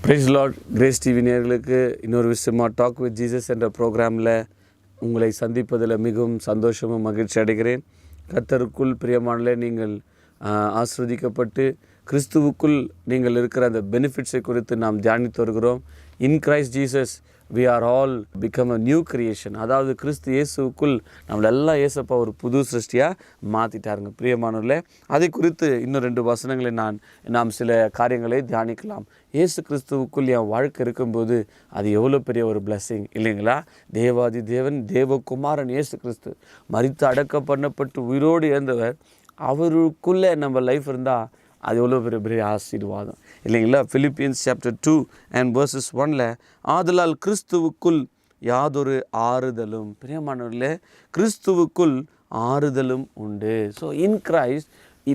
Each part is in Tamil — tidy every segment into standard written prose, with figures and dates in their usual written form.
Price Lord. கிரேஸ் டிவி நேயர்களுக்கு இன்னொரு விஷயமா டாக் வித் ஜீசஸ் என்ற ப்ரோக்ராமில் உங்களை சந்திப்பதில் மிகவும் சந்தோஷமும் மகிழ்ச்சி அடைகிறேன். கர்த்தருக்குள் பிரியமானலே நீங்கள் ஆஸ்வதிக்கப்பட்டு கிறிஸ்துவுக்குள் நீங்கள் இருக்கிற அந்த பெனிஃபிட்ஸை குறித்து நாம் தியானித்து வருகிறோம். இன் Christ Jesus we are all become a new creation. அதாவது கிறிஸ்து இயேசுக்குள் நம்மளெல்லாம் இயேசப்பா ஒரு புது சிருஷ்டியாக மாற்றிட்டாருங்க. பிரியமானவர்களே, அதை குறித்து இன்னும் 2 வசனங்களை நாம் சில காரியங்களை தியானிக்கலாம். இயேசு கிறிஸ்துவுக்குள் என் வாழ்க்கை இருக்கும்போது அது எவ்வளோ பெரிய ஒரு பிளஸ்ஸிங் இல்லைங்களா? தேவாதி தேவன் தேவகுமாரன் இயேசு கிறிஸ்து மரித்து அடக்கம் பண்ணப்பட்டு உயிரோடு எழுந்தவர், அவருக்குள்ளே நம்ம லைஃப் இருந்தால் அது எவ்வளோ பெரிய ஆசீர்வாதம் இல்லைங்களா? Philippians chapter 2 and verses 1 ஆதலால் கிறிஸ்துவுக்குள் யாதொரு ஆறுதலும், பிரியமானவர்களே, கிறிஸ்துவுக்குள் ஆறுதலும் உண்டு. So in Christ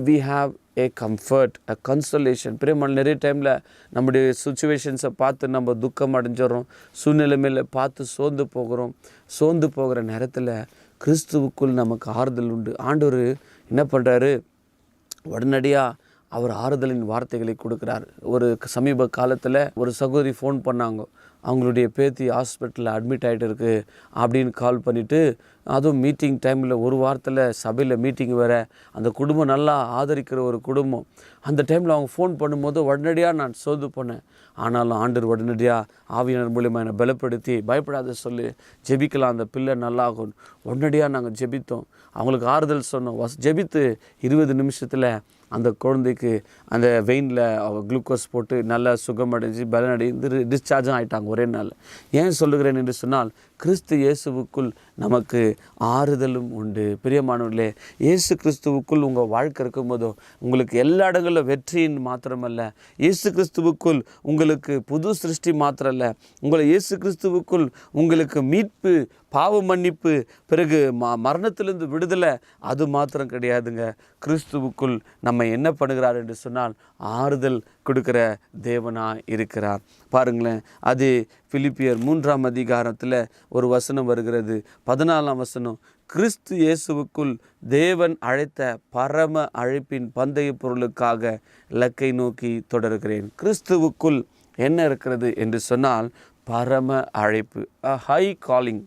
we have a comfort, a consolation. பிரியமான நிறைய டைமில் நம்முடைய சுச்சுவேஷன்ஸை பார்த்து நம்ம துக்கம் அடைஞ்சிடறோம், சூழ்நிலை மேலே பார்த்து சோர்ந்து போகிற நேரத்தில் கிறிஸ்துவுக்குள் நமக்கு ஆறுதல் உண்டு. ஆண்டவர் என்ன பண்ணுறாரு? உடனடியாக அவர் ஆறுதலின் வார்த்தைகளை கொடுக்குறார். ஒரு சமீப காலத்தில் ஒரு சகோதரி ஃபோன் பண்ணாங்க, அவங்களுடைய பேத்தி ஹாஸ்பிட்டலில் அட்மிட் ஆகிட்டு இருக்குது அப்படின்னு கால் பண்ணிவிட்டு, அதுவும் மீட்டிங் டைமில் ஒரு வாரத்தில் சபையில் மீட்டிங் வேறு, அந்த குடும்பம் நல்லா ஆதரிக்கிற ஒரு குடும்பம். அந்த டைமில் அவங்க ஃபோன் பண்ணும்போது உடனடியாக நான் சோது பண்ணேன். ஆனாலும் ஆண்டவர் உடனடியாக ஆவியானவர் மூலியமாக என்னை பலப்படுத்தி, பயப்படாத சொல்லி ஜெபிக்கலாம், அந்த பிள்ளை நல்லாகும். உடனடியாக நாங்கள் ஜெபித்தோம், அவங்களுக்கு ஆறுதல் சொன்னோம். ஜெபித்து 20 நிமிஷத்தில் அந்த குழந்தைக்கு அந்த வெயினில் குளுக்கோஸ் போட்டு நல்லா சுகமடைஞ்சு பலனடைந்து டிஸ்சார்ஜும் ஆகிட்டாங்க ஒரே நாள். ஏன் சொல்லுகிறேன் என்று சொன்னால், கிறிஸ்து இயேசுவுக்குள் நமக்கு ஆறுதலும் உண்டு. பிரியமானவர்களே, இயேசு கிறிஸ்துவுக்குள் உங்கள் வாழ்க்கை இருக்கும்போதோ உங்களுக்கு எல்லா இடங்களிலும் வெற்றியின் மாத்திரமல்ல, இயேசு கிறிஸ்துவுக்குள் உங்களுக்கு புது சிருஷ்டி மாத்திரமல்ல, உங்களை இயேசு கிறிஸ்துவுக்குள் உங்களுக்கு மீட்பு, பாவ மன்னிப்பு, பிறகு மரணத்திலிருந்து விடுதலை, அது மாத்திரம் கிடையாதுங்க. கிறிஸ்துவுக்குள் நம்ம என்ன பண்ணுகிறார் என்று சொன்னால் ஆறுதல் கொடுக்கிற தேவனாக இருக்கிறார். பாருங்களேன், அது பிலிப்பியர் 3ஆம் அதிகாரத்தில் ஒரு வசனம் வருகிறது, 14ஆம் வசனம். கிறிஸ்து இயேசுவுக்குள் தேவன் அழைத்த பரம அழைப்பின் பந்தய பொருளுக்காக இலக்கை நோக்கி தொடர்கிறேன். கிறிஸ்துவுக்குள் என்ன இருக்கிறது என்று சொன்னால் பரம அழைப்பு, ஹை காலிங்,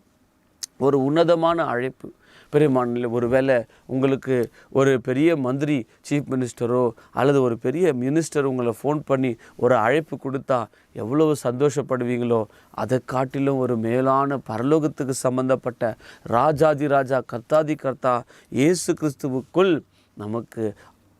ஒரு உன்னதமான அழைப்பு. பெரியமான ஒரு வேளை உங்களுக்கு ஒரு பெரிய மந்திரி, சீஃப் மினிஸ்டரோ அல்லது ஒரு பெரிய மினிஸ்டர் உங்களை ஃபோன் பண்ணி ஒரு அழைப்பு கொடுத்தா எவ்வளவு சந்தோஷப்படுவீங்களோ, அதை காட்டிலும் ஒரு மேலான பரலோகத்துக்கு சம்பந்தப்பட்ட ராஜாதி ராஜா, கர்த்தாதி கர்த்தா இயேசு கிறிஸ்துவுக்குள் நமக்கு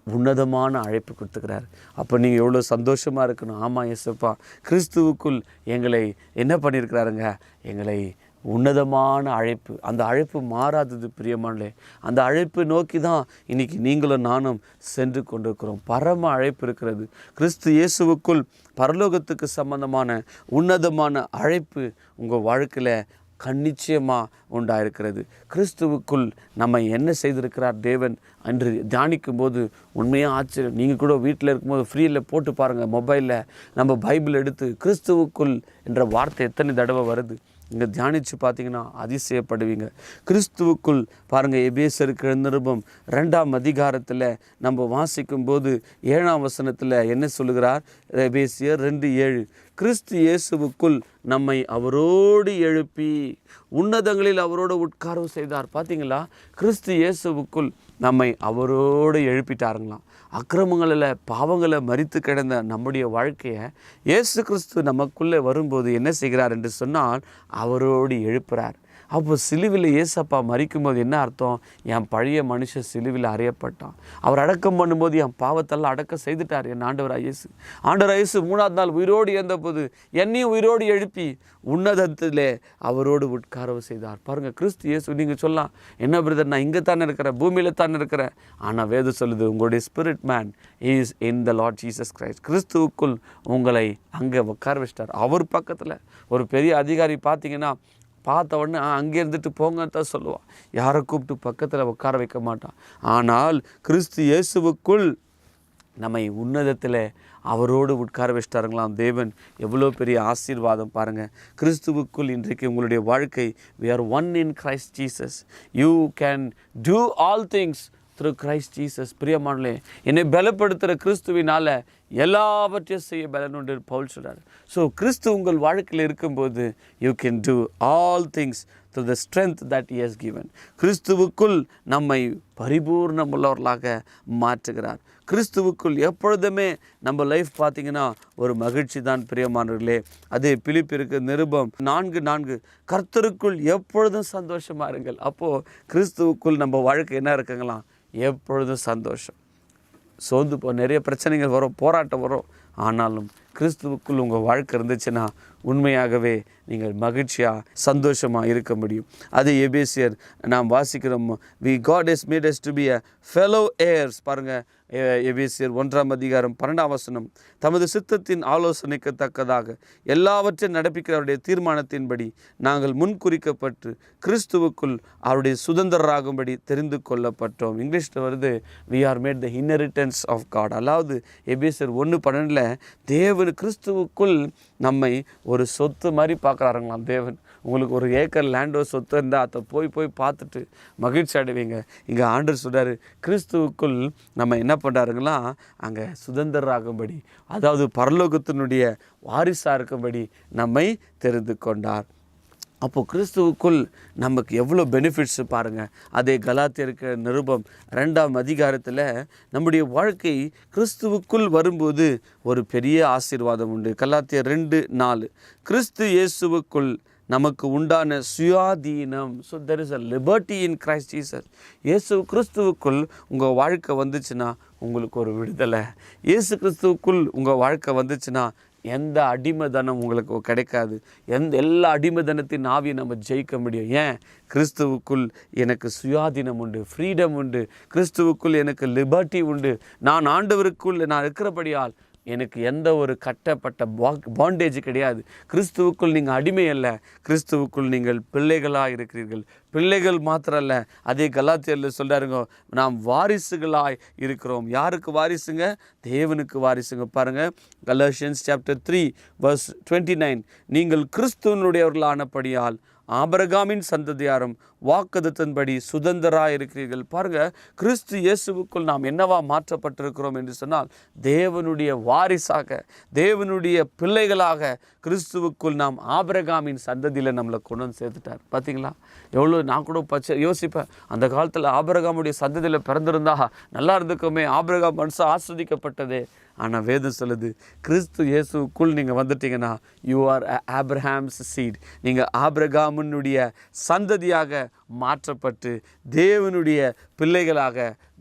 உன்னதமான அழைப்பு கொடுத்துக்கிறார். அப்போ நீங்கள் எவ்வளோ சந்தோஷமாக இருக்கணும். ஆமாம் இயேசுப்பா, கிறிஸ்துவுக்குள் எங்களை என்ன பண்ணியிருக்கிறாருங்க? எங்களை உன்னதமான அழைப்பு, அந்த அழைப்பு மாறாதது. பிரியமானே, அந்த அழைப்பு நோக்கி தான் இன்றைக்கி நீங்களும் நானும் சென்று கொண்டிருக்கிறோம். பரம அழைப்பு இருக்கிறது. கிறிஸ்து இயேசுவுக்குள் பரலோகத்துக்கு சம்பந்தமான உன்னதமான அழைப்பு உங்கள் வாழ்க்கையில் கண்ணிச்சயமாக உண்டாயிருக்கிறது. கிறிஸ்துவுக்குள் நம்ம என்ன செய்திருக்கிறார் தேவன் என்று தியானிக்கும் போது உண்மையாக ஆச்சரியம். நீங்கள் கூட வீட்டில் இருக்கும்போது ஃப்ரீயில் போட்டு பாருங்கள், மொபைலில் நம்ம பைபிள் எடுத்து கிறிஸ்துவுக்குள் என்ற வார்த்தை எத்தனை தடவை வருது இங்கே தியானித்து பார்த்தீங்கன்னா அதிசயப்படுவீங்க. கிறிஸ்துவுக்குள் பாருங்கள், எபேசியருக்கு நிருபம் 2ஆம் அதிகாரத்தில் நம்ம வாசிக்கும்போது 7ஆம் வசனத்தில் என்ன சொல்லுகிறார்? எபேசியர் 2:7, கிறிஸ்து இயேசுவுக்குள் நம்மை அவரோடு எழுப்பி உன்னதங்களில் அவரோடு உட்காரவும் செய்தார். பார்த்தீங்களா? கிறிஸ்து இயேசுவுக்குள் நம்மை அவரோடு எழுப்பிட்டாருங்களாம். அக்கிரமங்களில் பாவங்களை மரித்து கிடந்த நம்முடைய வாழ்க்கையை இயேசு கிறிஸ்து நமக்குள்ளே வரும்போது என்ன செய்கிறார் என்று சொன்னால் அவரோடு எழுப்புகிறார். அப்போ சிலுவில் இயேசப்பா மரிக்கும்போது என்ன அர்த்தம்? என் பழைய மனுஷன் சிலுவில் அறையப்பட்டான். அவர் அடக்கம் பண்ணும்போது என் பாவத்தெல்லாம் அடக்கம் செய்துட்டார் என் ஆண்டவராக இயேசு. ஆண்டவராக இயேசு 3ஆம் நாள் உயிரோடு இருந்தபோது என்னையும் உயிரோடு எழுப்பி உன்னதத்திலே அவரோடு உட்காரவு செய்தார். பாருங்கள், கிறிஸ்து இயேசு. நீங்கள் சொல்லலாம், என்ன பிரதர், நான் இங்கே தானே இருக்கிறேன், பூமியில் தானே இருக்கிறேன். ஆனால் வேதம் சொல்லுது, உங்களுடைய spirit man is in the Lord Jesus Christ. கிறிஸ்துவுக்குள் உங்களை அங்கே உட்கார வச்சிட்டார். அவர் பக்கத்தில் ஒரு பெரிய அதிகாரி பார்த்தீங்கன்னா பார்த்த உடனே அங்கே இருந்துட்டு போங்கன்னு தான் சொல்லுவான். யாரை கூப்பிட்டு பக்கத்தில் உட்கார வைக்க மாட்டான். ஆனால் கிறிஸ்து இயேசுவுக்குள் நம்மை உன்னதத்தில் அவரோடு உட்கார வச்சிட்டாருங்களாம் தேவன். எவ்வளோ பெரிய ஆசீர்வாதம் பாருங்கள். கிறிஸ்துவுக்குள் இன்றைக்கு உங்களுடைய வாழ்க்கை, we are one in Christ Jesus. You can do all things through Christ Jesus. பிரியமானே, என்னை பலப்படுத்துகிற கிறிஸ்துவினால் எல்லாவற்றையும் செய்ய பலன் உண்டு பவுல் சொல்கிறார். ஸோ கிறிஸ்து உங்கள் வாழ்க்கையில் இருக்கும்போது you can do all things through the strength that he has given. கிறிஸ்துவுக்குள் நம்மை பரிபூர்ணமுள்ளவர்களாக மாற்றுகிறார். கிறிஸ்துவுக்குள் எப்பொழுதுமே நம்ம லைஃப் பார்த்திங்கன்னா ஒரு மகிழ்ச்சி தான் பிரியமானவர்களே. அது பிலிப்பியருக்கு நிருபம் 4:4 கர்த்தருக்குள் எப்பொழுதும் சந்தோஷமாக இருங்கள். அப்போது கிறிஸ்துவுக்குள் நம்ம வாழ்க்கை என்ன இருக்குங்களாம்? எப்பொழுதும் சந்தோஷம். சோர்ந்து நிறைய பிரச்சனைகள் வரும், போராட்டம் வரும். ஆனாலும் கிறிஸ்துவுக்குள் உங்கள் வாழ்க்கை இருந்துச்சுன்னா உண்மையாகவே நீங்கள் மகிழ்ச்சியாக சந்தோஷமாக இருக்க முடியும். அது எபேசியர் நாம் வாசிக்கிறோம். God has made us to be a fellow heirs. பாருங்கள், எபேசியர் 1:12 தமது சித்தத்தின் ஆலோசனைக்கு தக்கதாக எல்லாவற்றையும் நடப்பிக்கிறவருடைய தீர்மானத்தின்படி நாங்கள் முன்குறிக்கப்பட்டு கிறிஸ்துவுக்குள் அவருடைய சுதந்திரராகும்படி தெரிந்து கொள்ளப்பட்டோம். இங்கிலீஷில் வருது we are made the inheritance of God. அதாவது எபேசியர் 1:12 தேவன் கிறிஸ்துவுக்குள் நம்மை ஒரு சொத்து மாதிரி பார்க்குறாருங்களாம் தேவன். உங்களுக்கு ஒரு ஏக்கர் லேண்டோ சொத்து இருந்தால் அதை போய் பார்த்துட்டு மகிழ்ச்சி அடைவீங்க. இங்கே ஆண்டவர் சொல்கிறாரு, கிறிஸ்துவுக்குள் நம்ம என்ன பண்ணுறாருங்களா, அங்கே சுதந்திரராகும்படி, அதாவது பரலோகத்தினுடைய வாரிசாக இருக்கும்படி நம்மை தெரிந்து கொண்டார். அப்போது கிறிஸ்துவுக்குள் நமக்கு எவ்வளோ பெனிஃபிட்ஸ் பாருங்கள். அதே கலாத்தியருக்கு நிருபம் 2 நம்முடைய வாழ்க்கை கிறிஸ்துவுக்குள் வரும்போது ஒரு பெரிய ஆசீர்வாதம் உண்டு. கலாத்தியர் 2:4 கிறிஸ்து இயேசுவுக்குள் நமக்கு உண்டான சுயாதீனம். So there is a liberty in Christ Jesus. இயேசு கிறிஸ்துவுக்குள் உங்கள் வாழ்க்கை வந்துச்சுன்னா உங்களுக்கு ஒரு விடுதலை. இயேசு கிறிஸ்துவுக்குள் உங்கள் வாழ்க்கை வந்துச்சுன்னா எந்த அடிமைதனம் உங்களுக்கு கிடைக்காது. எல்லா அடிமைதனத்தின் ஆவியை நம்ம ஜெயிக்க முடியும். ஏன்? கிறிஸ்துவுக்குள் எனக்கு சுயாதீனம் உண்டு, ஃப்ரீடம் உண்டு. கிறிஸ்துவுக்குள் எனக்கு லிபர்ட்டி உண்டு. நான் ஆண்டவருக்குள் நான் இருக்கிறபடியால் எனக்கு எந்த ஒரு கட்டப்பட்ட பாண்டேஜ் கிடையாது. கிறிஸ்துவுக்குள் நீங்கள் அடிமை அல்ல, கிறிஸ்துவுக்குள் நீங்கள் பிள்ளைகளாக இருக்கிறீர்கள். பிள்ளைகள் மாத்திரம் அல்ல, அதே கலாத்தியரில் சொல்கிறாருங்க, நாம் வாரிசுகளாய் இருக்கிறோம். யாருக்கு வாரிசுங்க? தேவனுக்கு வாரிசுங்க. பாருங்கள், கலாத்தியன்ஸ் சாப்டர் 3:29 நீங்கள் கிறிஸ்துவனுடையவர்களானபடியால் ஆபிரகாமின் சந்ததியாரும் வாக்குத்தத்தின்படி சுதந்திரராக இருக்கிறீர்கள். பாருங்கள், கிறிஸ்து இயேசுவுக்குள் நாம் என்னவா மாற்றப்பட்டிருக்கிறோம் என்று சொன்னால் தேவனுடைய வாரிசாக, தேவனுடைய பிள்ளைகளாக கிறிஸ்துவுக்குள் நாம் ஆபிரகாமின் சந்ததியில் நம்மளை கொண்டு வந்து சேர்த்துட்டார். பார்த்தீங்களா? எவ்வளோ நான் கூட யோசிப்பேன், அந்த காலத்தில் ஆபிரகாமுடைய சந்ததியில் பிறந்திருந்தா நல்லா இருந்துக்குமே, ஆபிரகாம் மனுஷன் ஆஸ்வதிக்கப்பட்டதே. ஆனால் வேதம் சொல்லுது, கிறிஸ்து இயேசுக்குள் நீங்கள் வந்துட்டீங்கன்னா யூ ஆர் ஆப்ரஹாம்ஸ் சீட். நீங்கள் ஆபிரகாமினுடைய சந்ததியாக மாற்றப்பட்டு தேவனுடைய பிள்ளைகளாக,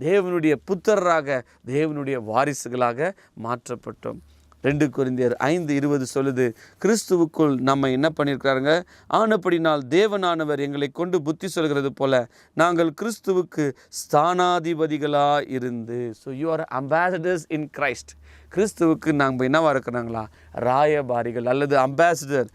தேவனுடைய புத்திரராக, தேவனுடைய வாரிசுகளாக மாற்றப்பட்டோம். 2 கொரிந்தியர் 5:20 சொல்லுது, கிறிஸ்துவுக்குள் நம்ம என்ன பண்ணியிருக்கிறாருங்க? ஆனப்படினால் தேவனானவர் எங்களை கொண்டு புத்தி சொல்கிறது போல நாங்கள் கிறிஸ்துவுக்கு ஸ்தானாதிபதிகளாக இருந்து. So you are ambassadors in Christ. கிறிஸ்துவுக்கு நாங்கள் என்னவாக இருக்கிறாங்களா? ராயபாரிகள் அல்லது அம்பாசிடர்.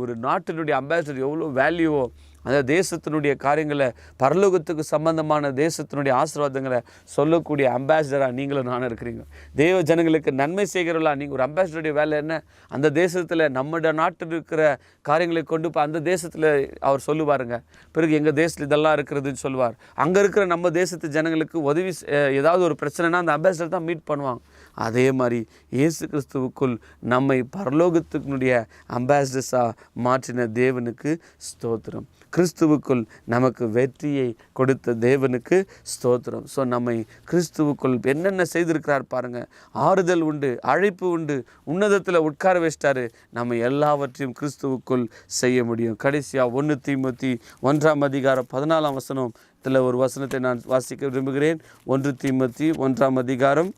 ஒரு நாட்டினுடைய அம்பாசிடர் எவ்வளோ வேல்யூவோ, அந்த தேசத்தினுடைய காரியங்களை, பரலோகத்துக்கு சம்பந்தமான தேசத்தினுடைய ஆசீர்வாதங்களை சொல்லக்கூடிய அம்பாசிடராக நீங்களும் நானும் இருக்கிறீங்க. தேவ ஜனங்களுக்கு நன்மை செய்கிறவர்களா நீங்கள். ஒரு அம்பாசிடருடைய வேலை என்ன? அந்த தேசத்தில் நம்ம நாட்டில் இருக்கிற காரியங்களை கொண்டு போய் அந்த தேசத்தில் அவர் சொல்லுவாருங்க. பிறகு எங்கள் தேசத்தில் இதெல்லாம் இருக்கிறதுன்னு சொல்லுவார். அங்கே இருக்கிற நம்ம தேசத்து ஜனங்களுக்கு உதவி, ஏதாவது ஒரு பிரச்சனைனா அந்த அம்பாசிடர் தான் மீட் பண்ணுவாங்க. அதே மாதிரி இயேசு கிறிஸ்துவுக்குள் நம்மை பரலோகத்தினுடைய அம்பாசிடர்ஸாக மாற்றின தேவனுக்கு ஸ்தோத்திரம். கிறிஸ்துவுக்குள் நமக்கு வெற்றியை கொடுத்த தேவனுக்கு ஸ்தோத்திரம். ஸோ நம்மை கிறிஸ்துவுக்குள் என்னென்ன செய்திருக்கிறார் பாருங்கள். ஆறுதல் உண்டு, அழைப்பு உண்டு, உன்னதத்தில் உட்கார வச்சிட்டாரு. நம்ம எல்லாவற்றையும் கிறிஸ்துவுக்குள் செய்ய முடியும். கடைசியாக 1 தீமோத்தி 1:14 ஒரு வசனத்தை நான் வாசிக்க விரும்புகிறேன். 1 தீமோத்தி 1:14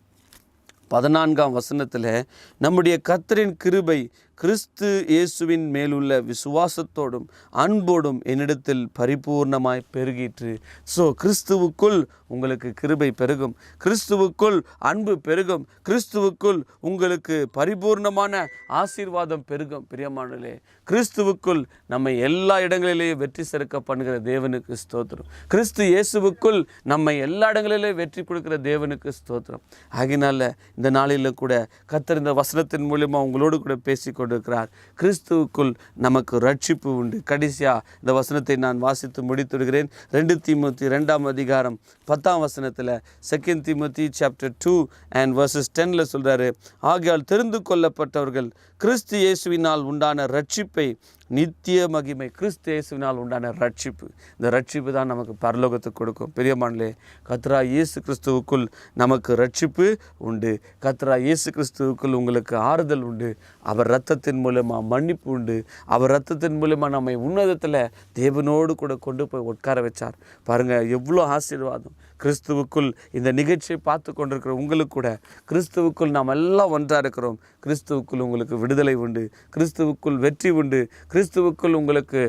நம்முடைய கர்த்தரின் கிருபை கிறிஸ்து இயேசுவின் மேலுள்ள விசுவாசத்தோடும் அன்போடும் என்னிடத்தில் பரிபூர்ணமாய் பெருகிற்று. ஸோ கிறிஸ்துவுக்குள் உங்களுக்கு கிருபை பெருகும், கிறிஸ்துவுக்குள் அன்பு பெருகும், கிறிஸ்துவுக்குள் உங்களுக்கு பரிபூர்ணமான ஆசீர்வாதம் பெருகும். பிரியமானவர்களே, கிறிஸ்துவுக்குள் நம்மை எல்லா இடங்களிலேயும் வெற்றி சிறக்க பண்ணுகிற தேவனுக்கு ஸ்தோத்திரம். கிறிஸ்து இயேசுவுக்குள் நம்மை எல்லா இடங்களிலேயும் வெற்றி கொடுக்கிற தேவனுக்கு ஸ்தோத்திரம். ஆகினால இந்த நாளில் கூட கர்த்தர் இந்த வசனத்தின் மூலமாக உங்களோடு கூட பேசிக்கொண்டு கொண்டிருக்கிறார். கிறிஸ்துவுக்குள் நமக்கு ரட்சிப்பு உண்டு. கடைசியாக இந்த வசனத்தை நான் வாசித்து முடித்துவிடுகிறேன். 2 தீமோத்தி 2ஆம் அதிகாரம் 10ஆம் வசனத்தில் 2 தீமோத்தி சாப்டர் 2 and verses 10 சொல்கிறாரு, ஆகையால் தெரிந்து கொள்ளப்பட்டவர்கள் கிறிஸ்து இயேசுவினால் உண்டான ரட்சிப்பை நித்திய மகிமை. கிறிஸ்து இயேசுவினால் உண்டான ரட்சிப்பு, இந்த ரட்சிப்பு தான் நமக்கு பரலோகத்துக்கு கொடுக்கும். பெரியமானே, கர்த்தராகிய இயேசு கிறிஸ்துவுக்குள் நமக்கு ரட்சிப்பு உண்டு. கர்த்தராகிய இயேசு கிறிஸ்துவுக்குள் உங்களுக்கு ஆறுதல் உண்டு. அவர் இரத்தத்தின் மூலமாக மன்னிப்பு உண்டு. அவர் இரத்தத்தின் மூலமாக நம்மை உன்னதத்தில் தேவனோடு கூட கொண்டு போய் உட்கார வச்சார். பாருங்கள், எவ்வளோ ஆசீர்வாதம். கிறிஸ்துவுக்குள் இந்த நிகழ்ச்சியை பார்த்து கொண்டிருக்கிற உங்களுக்கு கூட கிறிஸ்துவுக்குள் நாம் எல்லாம் ஒன்றாக இருக்கிறோம். கிறிஸ்துவுக்குள் உங்களுக்கு விடுதலை உண்டு. கிறிஸ்துவுக்குள் வெற்றி உண்டு. கிறிஸ்துவுக்குள் உங்களுக்கு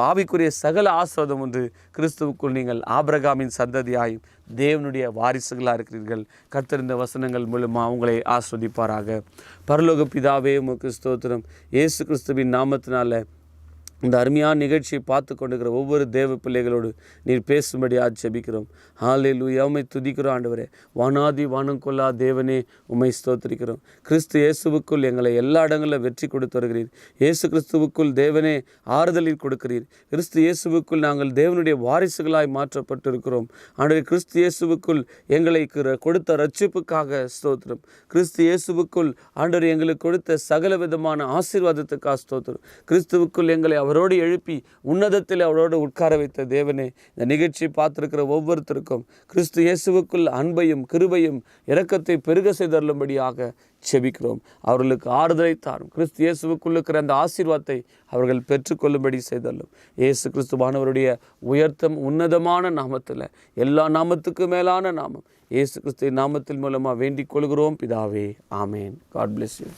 ஆவிக்குரிய சகல ஆசீர்வாதம் உண்டு. கிறிஸ்துவுக்குள் நீங்கள் ஆபிரகாமின் சந்ததியாயும் தேவனுடைய வாரிசுகளாக இருக்கிறீர்கள். கர்த்தர் இந்த வசனங்கள் மூலமாக உங்களை ஆஸ்வதிப்பாராக. பரலோக பிதாவே, உமக்கு ஸ்தோத்திரம். இயேசு கிறிஸ்துவின் நாமத்தினால இந்த அருமையான நிகழ்ச்சியை பார்த்து கொண்டிருக்கிற ஒவ்வொரு தேவ பிள்ளைகளோடு நீர் பேசும்படி ஜெபிக்கிறோம். ஹல்லேலூயா, உம்மை துதிக்கிறோம் ஆண்டவரே. வானாதி வானம் கொள்ளா தேவனே, உம்மை ஸ்தோத்திரிக்கிறோம். கிறிஸ்து இயேசுவுக்குள் எங்களை எல்லா இடங்களிலும் வெற்றி கொடுத்து வருகிறீர். இயேசு கிறிஸ்துவுக்குள் தேவனே ஆறுதலில் கொடுக்கிறீர். கிறிஸ்து இயேசுவுக்குள் நாங்கள் தேவனுடைய வாரிசுகளாய் மாற்றப்பட்டிருக்கிறோம். ஆண்டவரே, கிறிஸ்து இயேசுவுக்குள் எங்களை கொடுத்த ரட்சிப்புக்காக ஸ்தோத்திரம். கிறிஸ்து இயேசுவுக்குள் ஆண்டவர் எங்களுக்கு கொடுத்த சகல விதமான ஆசீர்வாதத்துக்காக ஸ்தோத்திரம். கிறிஸ்துவுக்குள் எங்களை அவரோடு எழுப்பி உன்னதத்தில் அவரோடு உட்கார வைத்த தேவனே, இந்த நிகழ்ச்சியை பார்த்திருக்கிற ஒவ்வொருத்தருக்கும் கிறிஸ்து இயேசுவுக்குள் அன்பையும் கிருபையும் இரக்கத்தை பெருக செய்தருளும்படியாக செபிக்கிறோம். அவர்களுக்கு ஆறுதலை தாரும். கிறிஸ்து இயேசுவுக்குள் இருக்கிற அந்த ஆசீர்வாதத்தை அவர்கள் பெற்றுக்கொள்ளும்படி செய்தல்லும். இயேசு கிறிஸ்துவானவருடைய உன்னதமான நாமத்தில், எல்லா நாமத்துக்கும் மேலான நாமம் இயேசு கிறிஸ்துவின் நாமத்தின் மூலமாக வேண்டிக் கொள்கிறோம் பிதாவே. ஆமேன். God bless you.